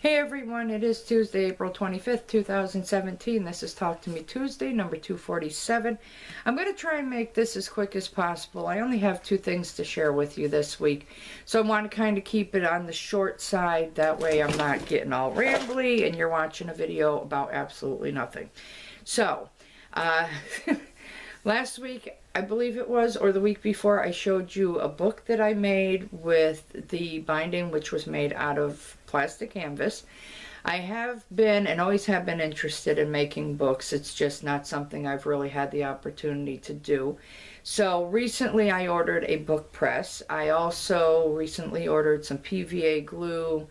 Hey everyone, it is Tuesday, April 25th, 2017. This is Talk to Me Tuesday, number 247. I'm going to try and make this as quick as possible. I only have two things to share with you this week, so I want to kind of keep it on the short side. That way I'm not getting all rambly and you're watching a video about absolutely nothing. So, last week, I believe it was, or the week before, I showed you a book that I made with the binding, which was made out of plastic canvas. I have been and always have been interested in making books. It's just not something I've really had the opportunity to do. So recently I ordered a book press. I also recently ordered some PVA glue,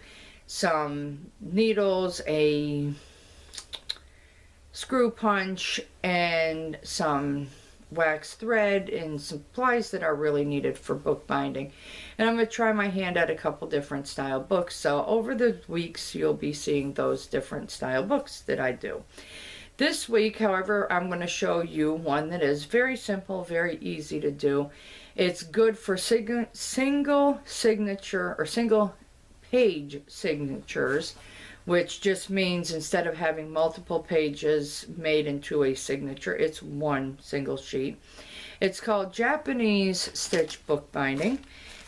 some needles, a screw punch, and some wax thread and supplies that are really needed for book binding. And I'm going to try my hand at a couple different style books. So over the weeks you'll be seeing those different style books that I do. This week, however, I'm going to show you one that is very simple, very easy to do. It's good for single signature or single page signatures, which just means instead of having multiple pages made into a signature, it's one single sheet. It's called Japanese Stitch Bookbinding,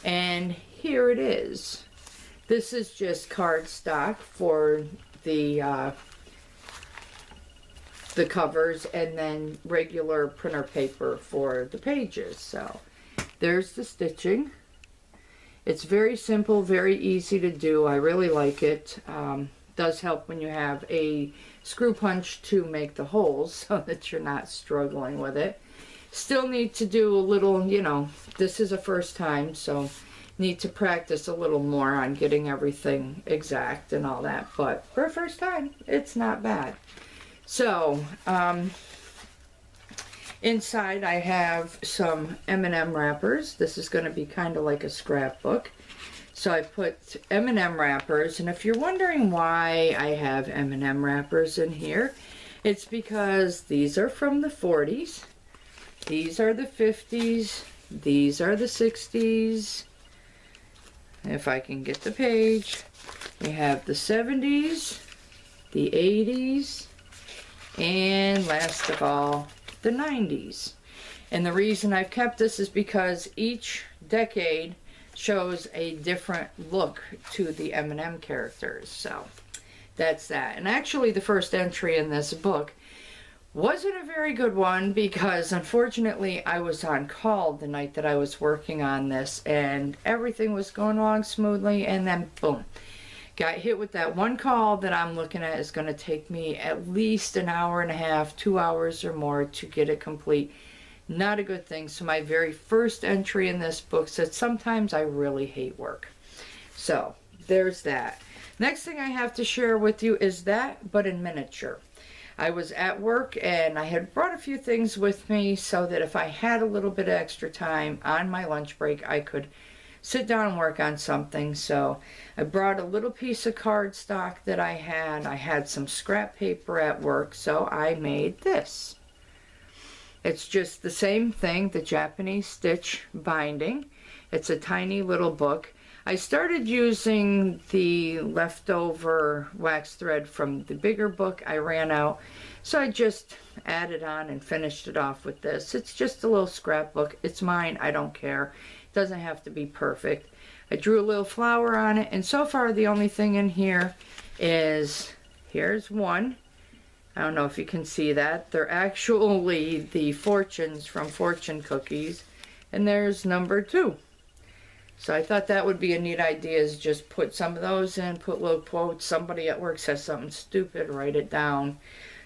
and here it is. This is just cardstock for the covers, and then regular printer paper for the pages. So there's the stitching. It's very simple, very easy to do. I really like it. Does help when you have a screw punch to make the holes so that you're not struggling with it. Still need to do a little, this is a first time, so need to practice a little more on getting everything exact and all that, but for a first time it's not bad. So inside I have some M&M wrappers. This is going to be kind of like a scrapbook. So I put M&M wrappers, and if you're wondering why I have M&M wrappers in here, it's because these are from the 40s, these are the 50s, these are the 60s, if I can get the page, we have the 70s, the 80s, and last of all, the 90s. And the reason I've kept this is because each decade shows a different look to the M&M characters. So that's that. And actually the first entry in this book wasn't a very good one because unfortunately I was on call the night that I was working on this and everything was going along smoothly, and then boom, got hit with that one call that I'm looking at is going to take me at least an hour and a half, 2 hours or more to get it complete. Not a good thing. So my very first entry in this book said sometimes I really hate work. So there's that. Next thing I have to share with you is that, but in miniature. I was at work and I had brought a few things with me so that if I had a little bit of extra time on my lunch break, I could sit down and work on something. So I brought a little piece of cardstock that I had. I had some scrap paper at work, so I made this. It's just the same thing, the Japanese Stitch binding. It's a tiny little book. I started using the leftover wax thread from the bigger book. I ran out, so I just added on and finished it off with this. It's just a little scrapbook. It's mine. I don't care. It doesn't have to be perfect. I drew a little flower on it, and so far the only thing in here is, here's one. I don't know if you can see that. They're actually the fortunes from fortune cookies. And there's number 2. So I thought that would be a neat idea, is just put some of those in, put little quotes. Somebody at work says something stupid, write it down.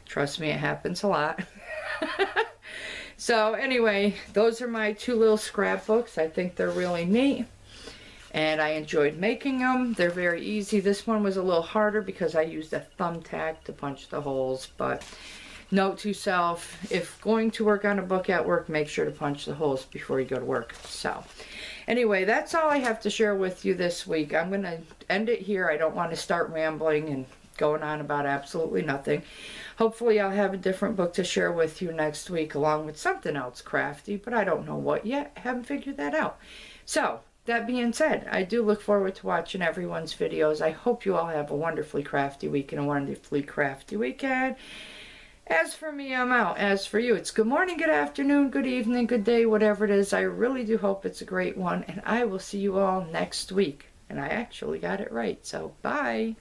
Trust me, it happens a lot. So anyway, those are my 2 little scrapbooks. I think they're really neat. And I enjoyed making them. They're very easy. This one was a little harder because I used a thumbtack to punch the holes. But note to self, if going to work on a book at work, make sure to punch the holes before you go to work. So anyway, that's all I have to share with you this week. I'm going to end it here. I don't want to start rambling and going on about absolutely nothing. Hopefully I'll have a different book to share with you next week along with something else crafty, but I don't know what yet. Haven't figured that out. So that being said, I do look forward to watching everyone's videos. I hope you all have a wonderfully crafty week and a wonderfully crafty weekend. As for me, I'm out. As for you, it's good morning, good afternoon, good evening, good day, whatever it is. I really do hope it's a great one, and I will see you all next week. And I actually got it right, so bye.